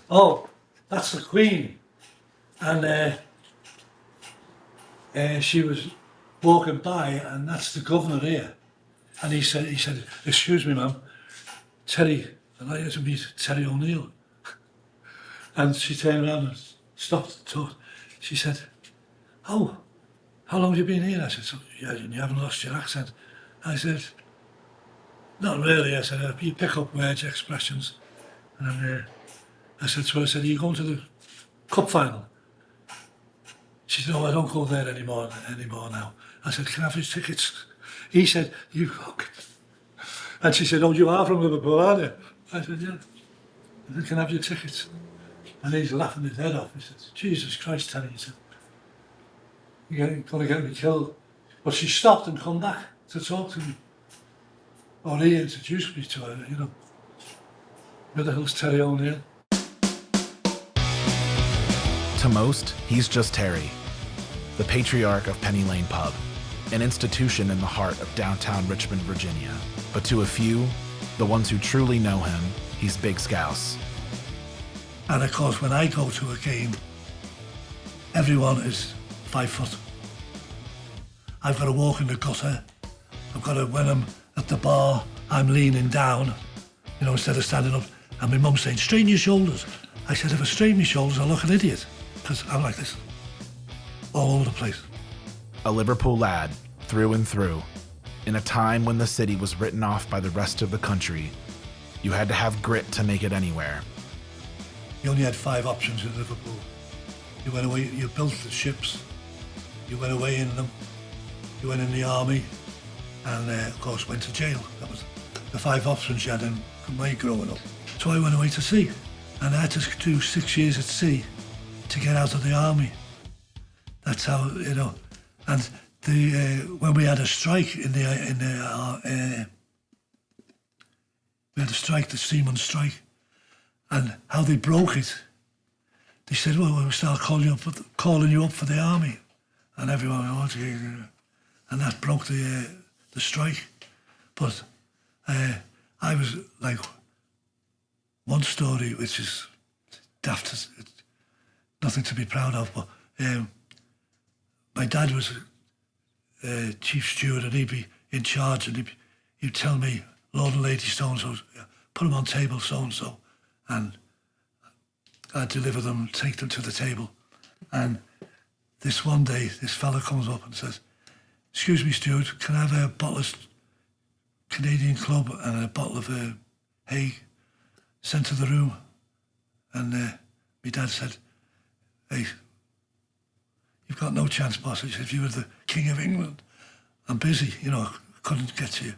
Oh, that's the Queen. And she was walking by, and that's the governor here. And he said, "Excuse me, ma'am, Terry, I'd like you to meet Terry O'Neill." And she turned around and stopped and talked. She said, "Oh, how long have you been here?" I said, "So, yeah, you haven't lost your accent." I said, "Not really." I said, "You pick up words, expressions." And I said to her, "Are you going to the cup final?" She said, "Oh, I don't go there anymore now." I said, "Can I have his tickets?" He said, "You fuck." And she said, "Oh, you are from Liverpool, aren't you?" I said, "Yeah." I said, "Can I have your tickets?" And he's laughing his head off. He said, "Jesus Christ, Terry," he said, "you're going to get me killed." But she stopped and come back to talk to me. Or he introduced me to her, you know. Where the hell's Terry O'Neill? To most, he's just Terry, the patriarch of Penny Lane Pub, an institution in the heart of downtown Richmond, Virginia. But to a few, the ones who truly know him, he's Big Scouse. And of course, when I go to a game, everyone is 5 foot. I've got to walk in the gutter. I've got to, when I'm at the bar, I'm leaning down, you know, instead of standing up. And my mum's saying, "Straighten your shoulders." I said, "If I straighten my shoulders, I look an idiot." Because I'm like this, all over the place. A Liverpool lad, through and through. In a time when the city was written off by the rest of the country, you had to have grit to make it anywhere. You only had 5 options in Liverpool. You went away, you built the ships, you went away in them, you went in the army, and of course went to jail. That was the 5 options you had in my growing up. So I went away to sea, and I had to do 6 years at sea to get out of the army. That's how, you know. And when we had a strike we had a strike, the seaman strike, and how they broke it. They said, "Well, we'll start calling you up for the army," and everyone, and that broke the strike. But I was like, one story which is daft, it's nothing to be proud of, but my dad was chief steward, and he'd be in charge, and he'd tell me, "Lord and Lady so-and-so, put them on table so-and-so," and I'd deliver them, take them to the table. And this one day, this fella comes up and says, "Excuse me, steward, can I have a bottle of Canadian Club and a bottle of hay sent to the room?" And my dad said, "Hey, you've got no chance, boss." He said, "If you were the King of England, I'm busy, you know, I couldn't get to you."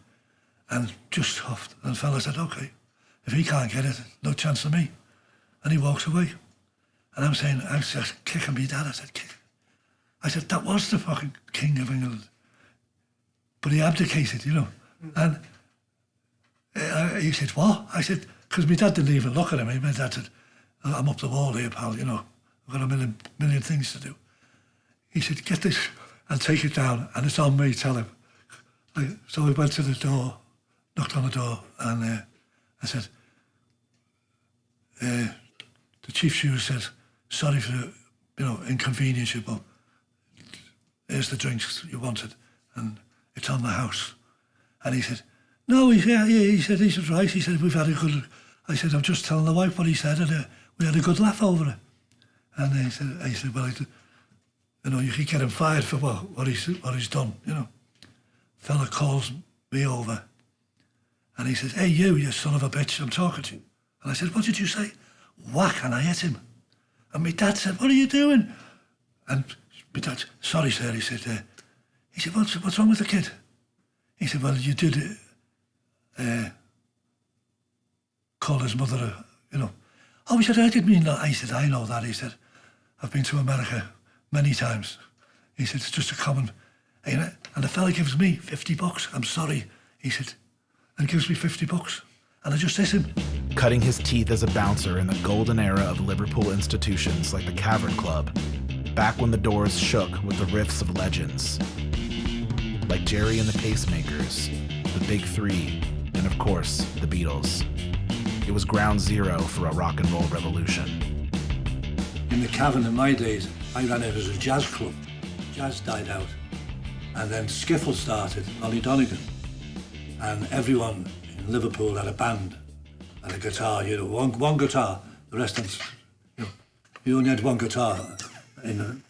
And just huffed. And the fella said, "Okay, if he can't get it, no chance of me." And he walks away. And I'm saying, I was just kicking my dad. I said, "Kick." I said, "That was the fucking King of England." But he abdicated, you know. And he said, "What?" I said, because my dad didn't even look at him. My dad said, "I'm up the wall here, pal, you know. I've got a million things to do." He said, "Get this and take it down, and it's on me, tell him." So I went to the door, knocked on the door, and I said, the chief steward says, "Sorry for, you know, inconvenience you, but here's the drinks you wanted, and it's on the house." And he said, "No," he said, "He's right." He said, "We've had a good," I said, "I'm just telling the wife what he said, and we had a good laugh over it." And he said, well, you could get him fired for what he's done, Fella calls me over and he says, hey, you son of a bitch, I'm talking to you. And I said, what did you say? Whack, and I hit him. And my dad said, what are you doing? And my dad, sorry, sir, he said, what's wrong with the kid? He said, well, you did call his mother, Oh, he said, I didn't mean that. I said, I know that. He said, I've been to America many times. He said, it's just a common, and the fella gives me $50. I'm sorry, he said, and gives me $50. And I just hit him. Cutting his teeth as a bouncer in the golden era of Liverpool institutions like the Cavern Club, back when the doors shook with the riffs of legends, like Jerry and the Pacemakers, the Big Three, and of course, the Beatles. It was ground zero for a rock and roll revolution. In the Cavern in my days, I ran it as a jazz club. Jazz died out. And then skiffle started, Ollie Donegan. And everyone in Liverpool had a band and a guitar, one guitar, the rest of you only had one guitar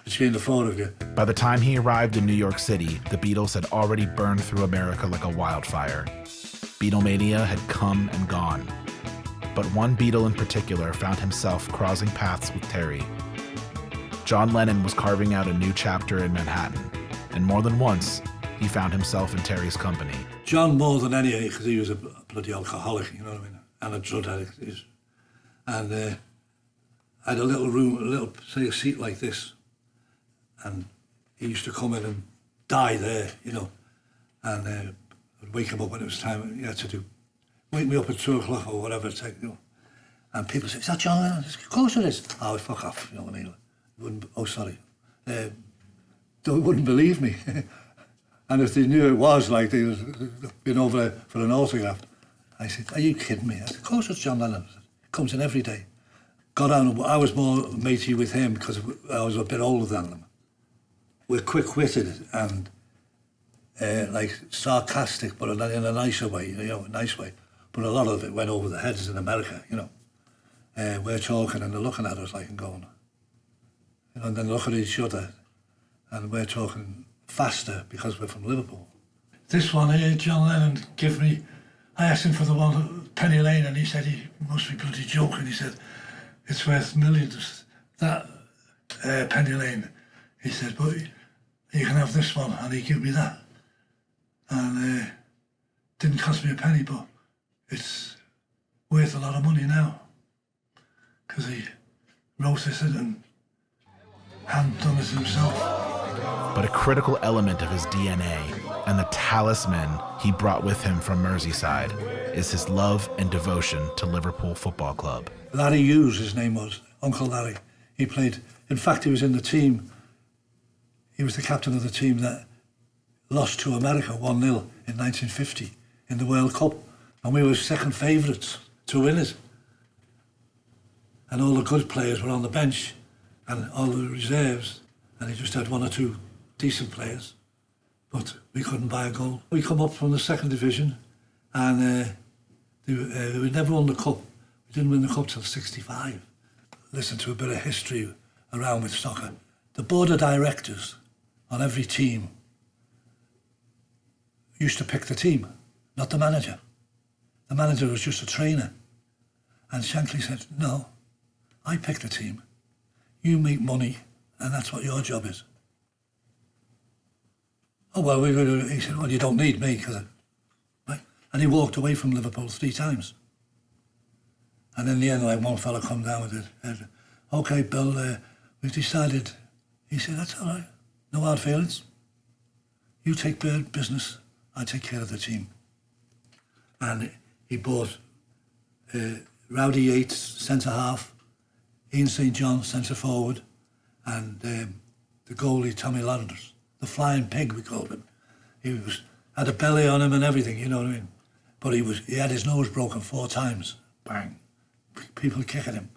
between the four of you. By the time he arrived in New York City, the Beatles had already burned through America like a wildfire. Beatlemania had come and gone. But one Beatle in particular found himself crossing paths with Terry. John Lennon was carving out a new chapter in Manhattan, and more than once, he found himself in Terry's company. John more than any, because he was a bloody alcoholic, you know what I mean, and a drug addict. And I had a little room, a seat like this, and he used to come in and die there, and I'd wake him up when it was time. He had to wake me up at 2 o'clock or whatever. And people say, is that John Lennon? Of course it is. Oh, fuck off, you know what I mean? Oh, sorry. They wouldn't believe me. And if they knew it was, like they had been over there for an autograph, I said, are you kidding me? I said, of course it's John Lennon. He comes in every day. Got on, I was more matey with him because I was a bit older than them. We're quick-witted and sarcastic, but in a nicer way, a nice way. But a lot of it went over the heads in America, We're talking and they're looking at us like and going, and then look at each other, and we're talking faster because we're from Liverpool. This one here, John Lennon gave me, I asked him for the one at Penny Lane, and he said he must be bloody joking. He said, it's worth millions, that Penny Lane. He said, but you can have this one, and he gave me that. And didn't cost me a penny, but it's worth a lot of money now, because he wrote this in and hadn't done it himself. But a critical element of his DNA and the talisman he brought with him from Merseyside is his love and devotion to Liverpool Football Club. Larry Hughes, his name was, Uncle Larry. He played, in fact, he was in the team. He was the captain of the team that lost to America 1-0 in 1950 in the World Cup. And we were second favourites to win it. And all the good players were on the bench and all the reserves. And he just had one or two decent players. But we couldn't buy a goal. We come up from the second division and we never won the cup. We didn't win the cup till 65. Listen to a bit of history around with soccer. The board of directors on every team used to pick the team, not the manager. The manager was just a trainer. And Shankly said, no, I pick the team. You make money, and that's what your job is. Oh, well, he said, well, you don't need me, right? And he walked away from Liverpool 3 times. And in the end, one fella come down with it. Okay, Bill, we've decided. He said, that's all right. No hard feelings. You take business, I take care of the team. And he bought Rowdy Yates, centre-half, Ian St. John, centre-forward, and the goalie, Tommy Ladders. The flying pig, we called him. He had a belly on him and everything, you know what I mean? But he had his nose broken 4 times. Bang. People kicking him.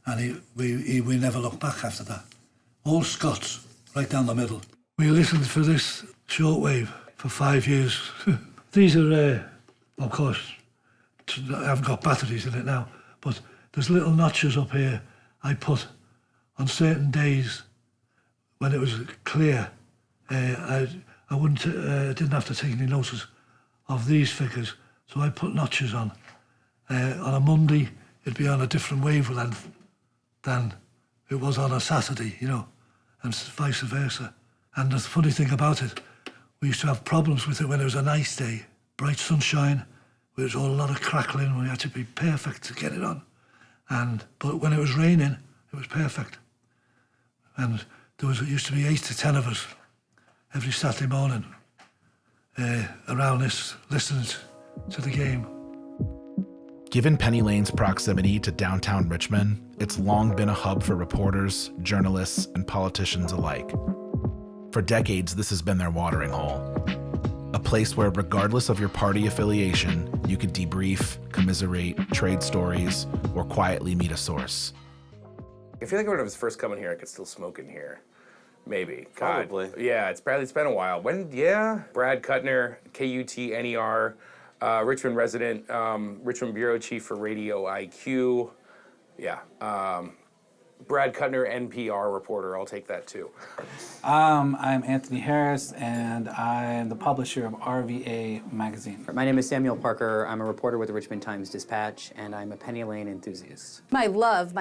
And we never looked back after that. All Scots, right down the middle. We listened for this shortwave for 5 years. These are, of course, I haven't got batteries in it now, but there's little notches up here I put on certain days when it was clear, I didn't have to take any notice of these figures, so I put notches on. On a Monday, it'd be on a different wavelength than it was on a Saturday, you know, and vice versa. And the funny thing about it, we used to have problems with it when it was a nice day, bright sunshine, there was a lot of crackling, we had to be perfect to get it on. But when it was raining, it was perfect. And it used to be 8 to 10 of us every Saturday morning around this, listening to the game. Given Penny Lane's proximity to downtown Richmond, it's long been a hub for reporters, journalists, and politicians alike. For decades, this has been their watering hole. A place where, regardless of your party affiliation, you could debrief, commiserate, trade stories, or quietly meet a source. I feel like when I was first coming here, I could still smoke in here. Maybe. God. Probably. Yeah, it's been a while. Brad Kuttner, KUTNER, Richmond resident, Richmond bureau chief for Radio IQ. Yeah. Brad Kuttner, NPR reporter. I'll take that too. I'm Anthony Harris, and I'm the publisher of RVA magazine. My name is Samuel Parker. I'm a reporter with the Richmond Times-Dispatch, and I'm a Penny Lane enthusiast. My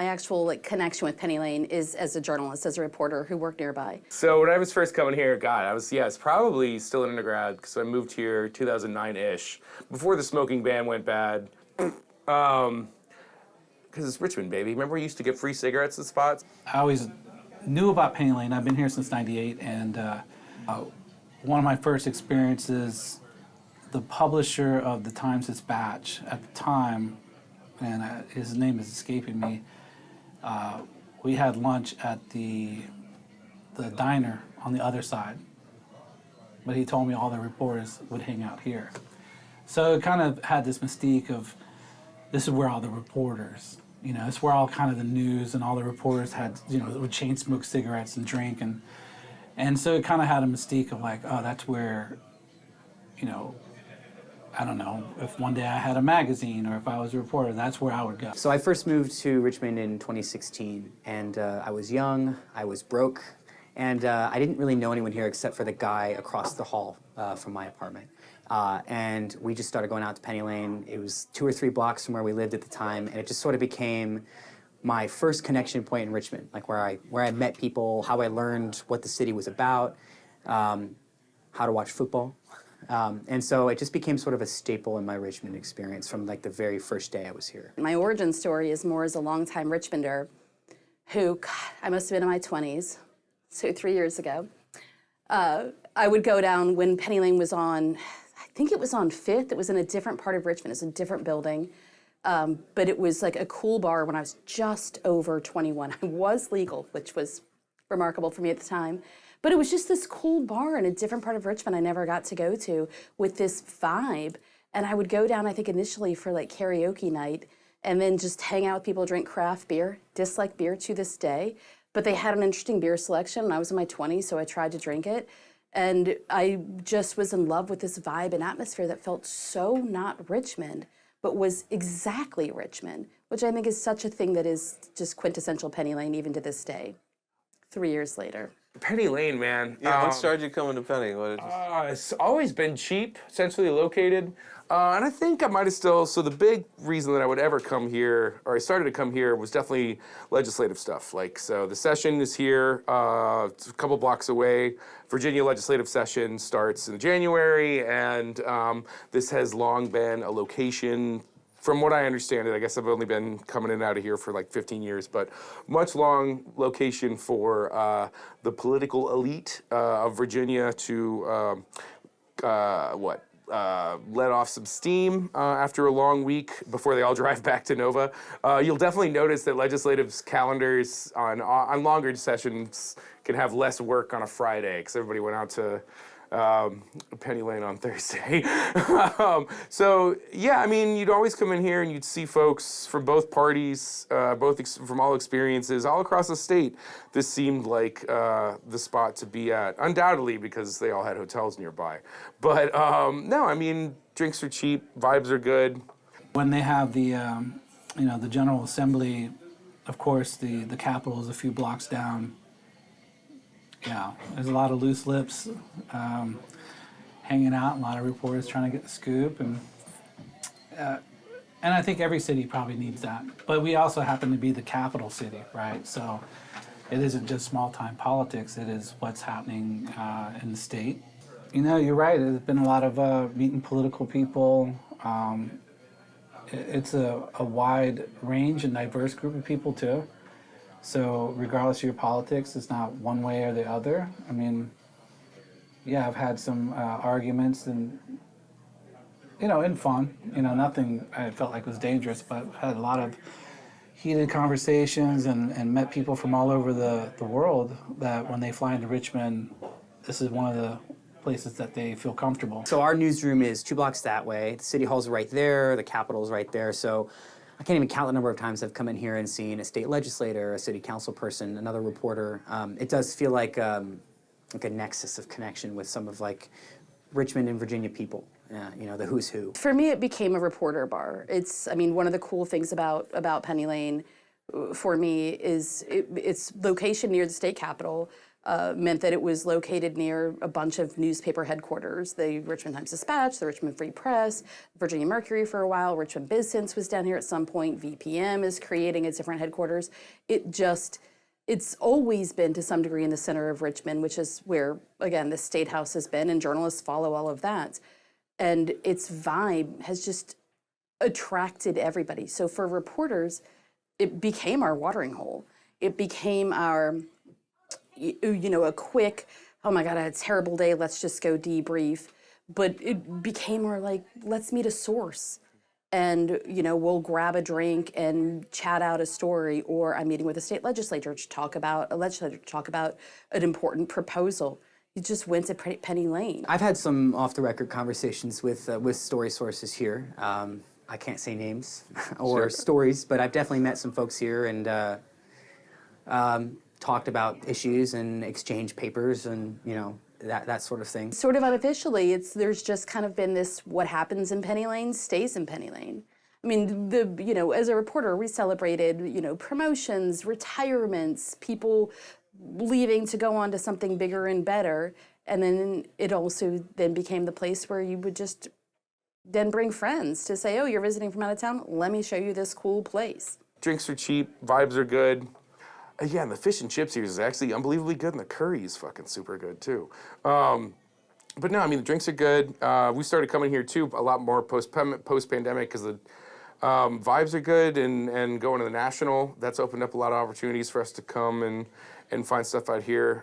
actual connection with Penny Lane is as a journalist, as a reporter who worked nearby. So when I was first coming here, it's probably still an undergrad, because I moved here 2009-ish, before the smoking ban went bad. Because it's Richmond, baby. Remember we used to get free cigarettes at spots? I always knew about Penny Lane. I've been here since '98, and one of my first experiences, the publisher of the Times-Dispatch at the time, and his name is escaping me, we had lunch at the diner on the other side, but he told me all the reporters would hang out here. So it kind of had this mystique of, this is where all the reporters, it's where all kind of the news and all the reporters had, would chain smoke cigarettes and drink. And so it kind of had a mystique of like, oh, that's where, I don't know, if one day I had a magazine or if I was a reporter, that's where I would go. So I first moved to Richmond in 2016, and I was young, I was broke, and I didn't really know anyone here except for the guy across the hall from my apartment. And we just started going out to Penny Lane. It was 2 or 3 blocks from where we lived at the time, and it just sort of became my first connection point in Richmond, like where I met people, how I learned what the city was about, how to watch football. And so it just became sort of a staple in my Richmond experience from like the very first day I was here. My origin story is more as a longtime Richmonder who, I must have been in my 20s, so 3 years ago. I would go down when Penny Lane was on, I think it was on 5th. It was in a different part of Richmond. It was a different building. But it was like a cool bar when I was just over 21. I was legal, which was remarkable for me at the time. But it was just this cool bar in a different part of Richmond I never got to go to with this vibe. And I would go down, I think, initially for like karaoke night and then just hang out with people, drink craft beer, dislike beer to this day. But they had an interesting beer selection, and I was in my 20s, so I tried to drink it. And I just was in love with this vibe and atmosphere that felt so not Richmond, but was exactly Richmond, which I think is such a thing that is just quintessential Penny Lane even to this day, 3 years later. Penny Lane, man. Yeah, what started you coming to Penny? It's always been cheap, centrally located. And I think I might have still, so the big reason that I would ever come here, or I started to come here, was definitely legislative stuff. Like, so the session is here, it's a couple blocks away. Virginia legislative session starts in January, and this has long been a location. From what I understand it, I guess I've only been coming in and out of here for like 15 years, but much long location for the political elite of Virginia to, let off some steam after a long week before they all drive back to Nova. You'll definitely notice that legislative calendars on longer sessions can have less work on a Friday because everybody went out to Penny Lane on Thursday. So yeah, I mean, you'd always come in here and you'd see folks from both parties, from all experiences, all across the state. This seemed like the spot to be at, undoubtedly because they all had hotels nearby. But no, I mean, drinks are cheap, vibes are good. When they have the General Assembly of course, the Capitol is a few blocks down. Yeah, there's a lot of loose lips hanging out, a lot of reporters trying to get the scoop, and I think every city probably needs that. But we also happen to be the capital city, right? So it isn't just small-time politics, it is what's happening in the state. You know, you're right, there's been a lot of meeting political people. It's a wide range and diverse group of people, too. So regardless of your politics, it's not one way or the other. I mean, yeah, I've had some arguments and, you know, in fun. You know, nothing I felt like was dangerous, but I've had a lot of heated conversations and met people from all over the world that when they fly into Richmond, this is one of the places that they feel comfortable. So our newsroom is 2 blocks that way. The City Hall's right there, the Capitol's right there. So I can't even count the number of times I've come in here and seen a state legislator, a city council person, another reporter. It does feel like a nexus of connection with some of like Richmond and Virginia people, you know, the who's who. For me, it became a reporter bar. I mean, one of the cool things about Penny Lane for me is its location near the state capitol. Meant that it was located near a bunch of newspaper headquarters, the Richmond Times-Dispatch, the Richmond Free Press, Virginia Mercury for a while, Richmond BizSense was down here at some point, VPM is creating its different headquarters. It's always been to some degree in the center of Richmond, which is where, again, the State House has been, and journalists follow all of that. And its vibe has just attracted everybody. So for reporters, it became our watering hole. It became our, you know, a quick, oh my God, I had a terrible day, let's just go debrief. But it became more like, let's meet a source. And, you know, we'll grab a drink and chat out a story, or I'm meeting with a state legislator to talk about an important proposal. You just went to Penny Lane. I've had some off-the-record conversations with story sources here. I can't say names or stories, but I've definitely met some folks here and talked about issues and exchanged papers and, you know, that sort of thing. Sort of unofficially, there's just kind of been this, what happens in Penny Lane stays in Penny Lane. I mean, you know, as a reporter, we celebrated, you know, promotions, retirements, people leaving to go on to something bigger and better. And then it also then became the place where you would just then bring friends to say, oh, you're visiting from out of town? Let me show you this cool place. Drinks are cheap, vibes are good. Yeah, and the fish and chips here is actually unbelievably good, and the curry is fucking super good, too. But no, I mean, the drinks are good. We started coming here, too, a lot more post-pandemic because the vibes are good, and going to the National, that's opened up a lot of opportunities for us to come and find stuff out here.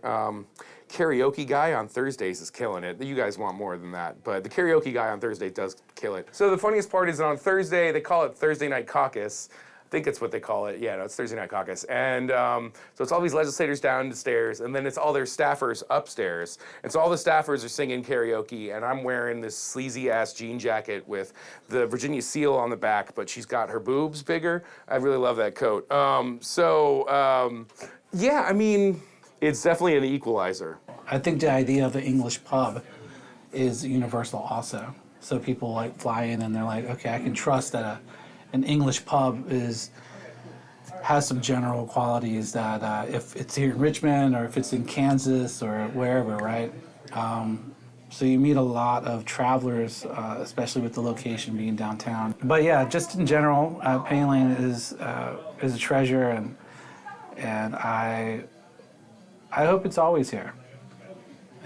Karaoke guy on Thursdays is killing it. You guys want more than that, but the karaoke guy on Thursday does kill it. So the funniest part is that on Thursday, they call it Thursday Night Caucus. I think it's what they call it. Yeah, no, it's Thursday Night Caucus. And so it's all these legislators downstairs, and then it's all their staffers upstairs. And so all the staffers are singing karaoke, and I'm wearing this sleazy-ass jean jacket with the Virginia seal on the back, but she's got her boobs bigger. I really love that coat. Yeah, I mean, it's definitely an equalizer. I think the idea of an English pub is universal also. So people like fly in and they're like, okay, I can trust that an English pub has some general qualities that if it's here in Richmond or if it's in Kansas or wherever, right? So you meet a lot of travelers, especially with the location being downtown. But yeah, just in general, Penny Lane is a treasure, and I hope it's always here.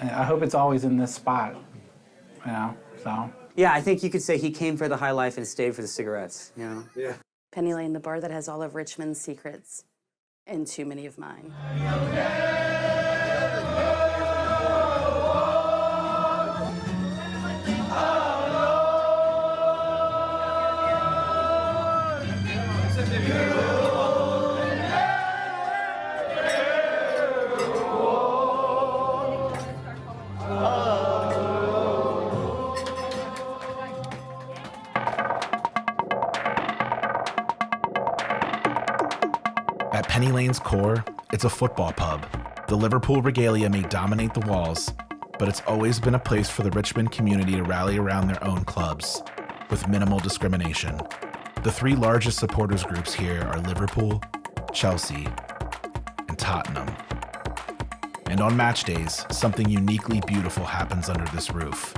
And I hope it's always in this spot, you know, so. Yeah, I think you could say he came for the high life and stayed for the cigarettes, you know? Yeah. Penny Lane, the bar that has all of Richmond's secrets and too many of mine. At Penny Lane's core, it's a football pub. The Liverpool regalia may dominate the walls, but it's always been a place for the Richmond community to rally around their own clubs, with minimal discrimination. The three largest supporters groups here are Liverpool, Chelsea, and Tottenham. And on match days, something uniquely beautiful happens under this roof.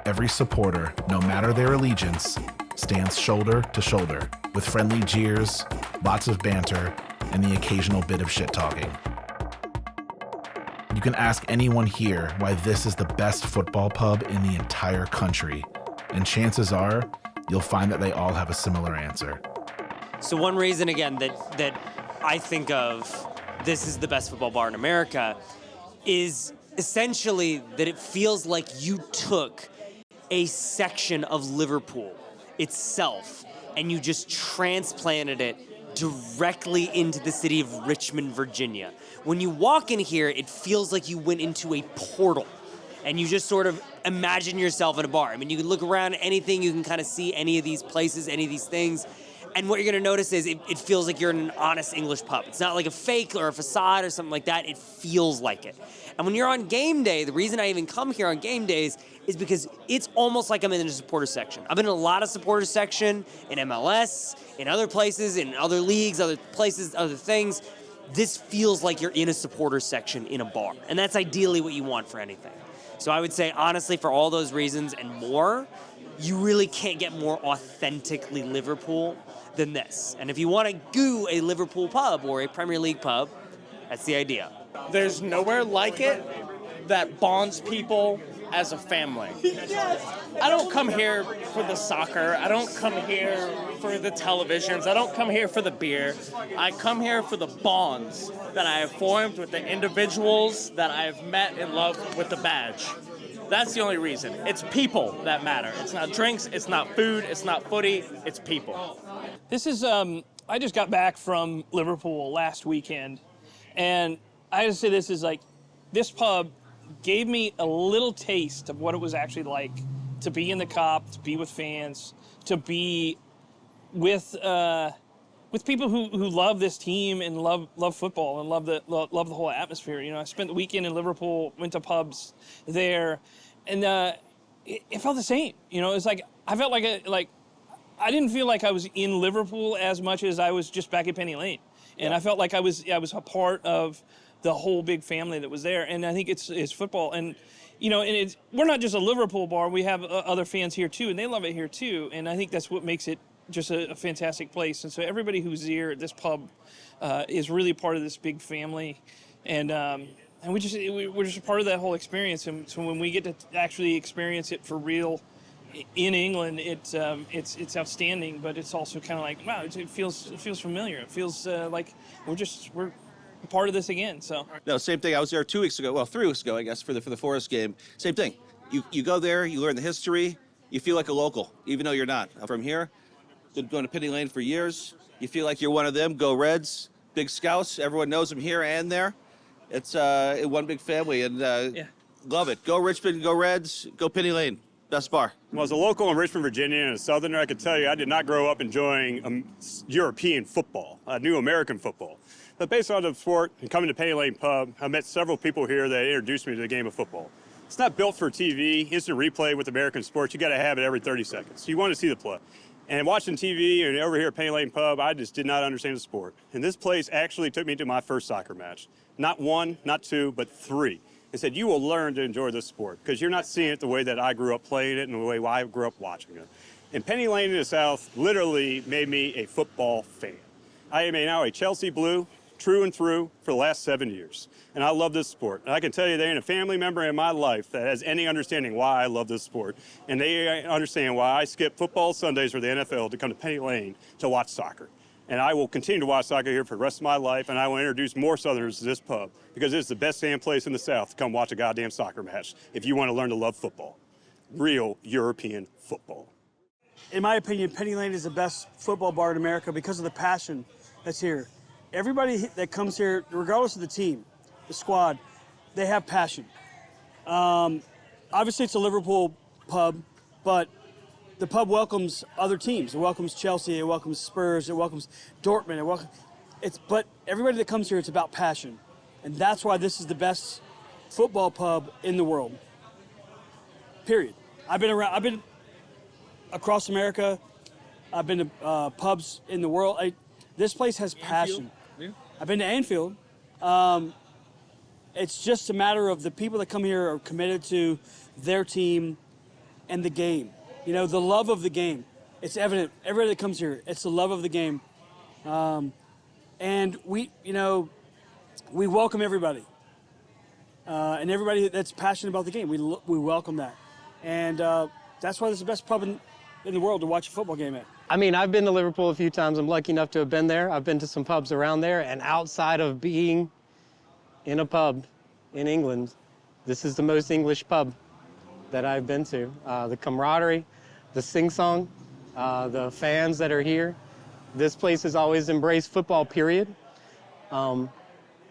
Every supporter, no matter their allegiance, stands shoulder to shoulder with friendly jeers, lots of banter, and the occasional bit of shit-talking. You can ask anyone here why this is the best football pub in the entire country, and chances are you'll find that they all have a similar answer. So one reason, again, that I think of this is the best football bar in America is essentially that it feels like you took a section of Liverpool itself and you just transplanted it directly into the city of Richmond, Virginia. When you walk in here, it feels like you went into a portal and you just sort of imagine yourself in a bar. I mean, you can look around at anything, you can kind of see any of these places, any of these things. And what you're gonna notice is it feels like you're in an honest English pub. It's not like a fake or a facade or something like that. It feels like it. And when you're on game day, the reason I even come here on game days is because it's almost like I'm in the supporter section. I've been in a lot of supporter section in MLS, in other places, in other leagues, other places, other things. This feels like you're in a supporter section in a bar. And that's ideally what you want for anything. So I would say, honestly, for all those reasons and more, you really can't get more authentically Liverpool than this. And if you want to do a Liverpool pub or a Premier League pub, that's the idea. There's nowhere like it that bonds people as a family. I don't come here for the soccer. I don't come here for the televisions. I don't come here for the beer. I come here for the bonds that I have formed with the individuals that I have met and loved with the badge. That's the only reason. It's people that matter. It's not drinks, it's not food, it's not footy, it's people. This is, I just got back from Liverpool last weekend, and I have to say this is like, this pub gave me a little taste of what it was actually like to be in the Cop, to be with fans, to be with people who love this team and love football and love the whole atmosphere. You know, I spent the weekend in Liverpool, went to pubs there, and it felt the same. You know, it's like I felt like I didn't feel like I was in Liverpool as much as I was just back at Penny Lane, and I felt like I was a part of the whole big family that was there. And I think it's football, and you know, and we're not just a Liverpool bar. We have other fans here too, and they love it here too. And I think that's what makes it just a fantastic place. And so everybody who's here at this pub is really part of this big family, and we're just a part of that whole experience. And so when we get to actually experience it for real in England, it's outstanding. But it's also kind of like, wow, it feels familiar. It feels like we're part of this again. So no, same thing. I was there 2 weeks ago. Well, 3 weeks ago, I guess, for the Forest game. Same thing. You go there, you learn the history, you feel like a local, even though you're not. I'm from here. Been going to Penny Lane for years. You feel like you're one of them. Go Reds, Big Scouse. Everyone knows them here and there. It's one big family, and love it. Go Richmond, go Reds, go Penny Lane. Best bar. Well, as a local in Richmond, Virginia, and a Southerner, I could tell you I did not grow up enjoying European football. I knew American football. But based on the sport and coming to Penny Lane Pub, I met several people here that introduced me to the game of football. It's not built for TV, instant replay with American sports. You got to have it every 30 seconds. You want to see the play. And watching TV and over here at Penny Lane Pub, I just did not understand the sport. And this place actually took me to my first soccer match. Not one, not two, but three. They said, you will learn to enjoy this sport because you're not seeing it the way that I grew up playing it and the way I grew up watching it. And Penny Lane in the South literally made me a football fan. I am now a Chelsea Blue, true and through, for the last 7 years. And I love this sport. And I can tell you there ain't a family member in my life that has any understanding why I love this sport. And they understand why I skip football Sundays for the NFL to come to Penny Lane to watch soccer. And I will continue to watch soccer here for the rest of my life, and I will introduce more Southerners to this pub because it's the best damn place in the South to come watch a goddamn soccer match if you want to learn to love football. Real European football. In my opinion, Penny Lane is the best football bar in America because of the passion that's here. Everybody that comes here, regardless of the team, the squad, they have passion. Obviously, it's a Liverpool pub, but the pub welcomes other teams. It welcomes Chelsea, it welcomes Spurs, it welcomes Dortmund. But everybody that comes here, it's about passion. And that's why this is the best football pub in the world. Period. I've been across America. I've been to pubs in the world. This place has passion. I've been to Anfield. It's just a matter of the people that come here are committed to their team and the game. You know, the love of the game. It's evident. Everybody that comes here, it's the love of the game. And we welcome everybody. And everybody that's passionate about the game, we welcome that. And that's why this is the best pub in the world to watch a football game at. I mean, I've been to Liverpool a few times. I'm lucky enough to have been there. I've been to some pubs around there, and outside of being in a pub in England, this is the most English pub that I've been to. The camaraderie, the sing-song, the fans that are here. This place has always embraced football, period. One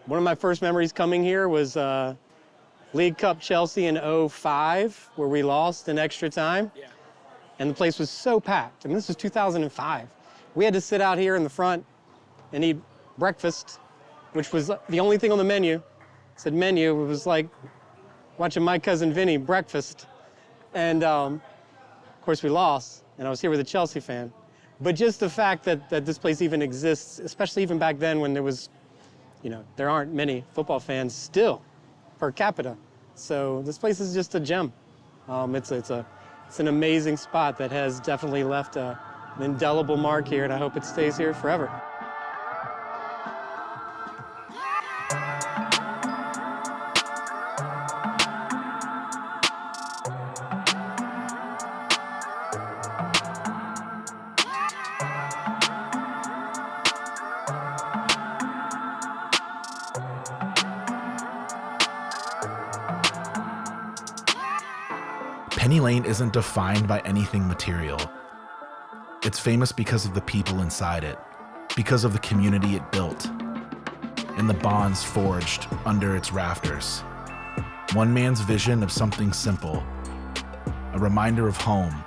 of my first memories coming here was League Cup Chelsea in 2005, where we lost in extra time. Yeah. And the place was so packed. I mean, this was 2005. We had to sit out here in the front and eat breakfast, which was the only thing on the menu. It said menu. It was like watching My Cousin Vinny breakfast. And of course we lost, and I was here with a Chelsea fan. But just the fact that this place even exists, especially even back then when there was, there aren't many football fans still per capita. So this place is just a gem. It's an amazing spot that has definitely left an indelible mark here, and I hope it stays here forever. Penny Lane isn't defined by anything material. It's famous because of the people inside it, because of the community it built, and the bonds forged under its rafters. One man's vision of something simple, a reminder of home,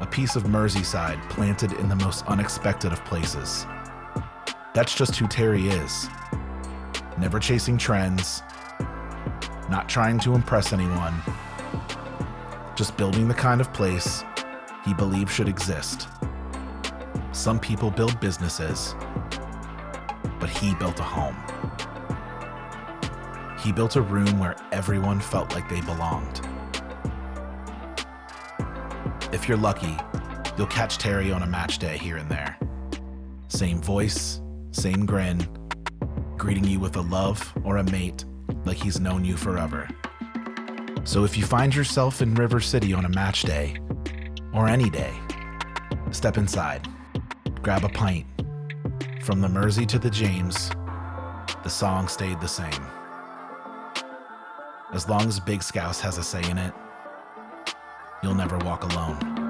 a piece of Merseyside planted in the most unexpected of places. That's just who Terry is. Never chasing trends, not trying to impress anyone, just building the kind of place he believes should exist. Some people build businesses, but he built a home. He built a room where everyone felt like they belonged. If you're lucky, you'll catch Terry on a match day here and there. Same voice, same grin, greeting you with a love or a mate like he's known you forever. So if you find yourself in River City on a match day, or any day, step inside, grab a pint. From the Mersey to the James, the song stayed the same. As long as Big Scouse has a say in it, you'll never walk alone.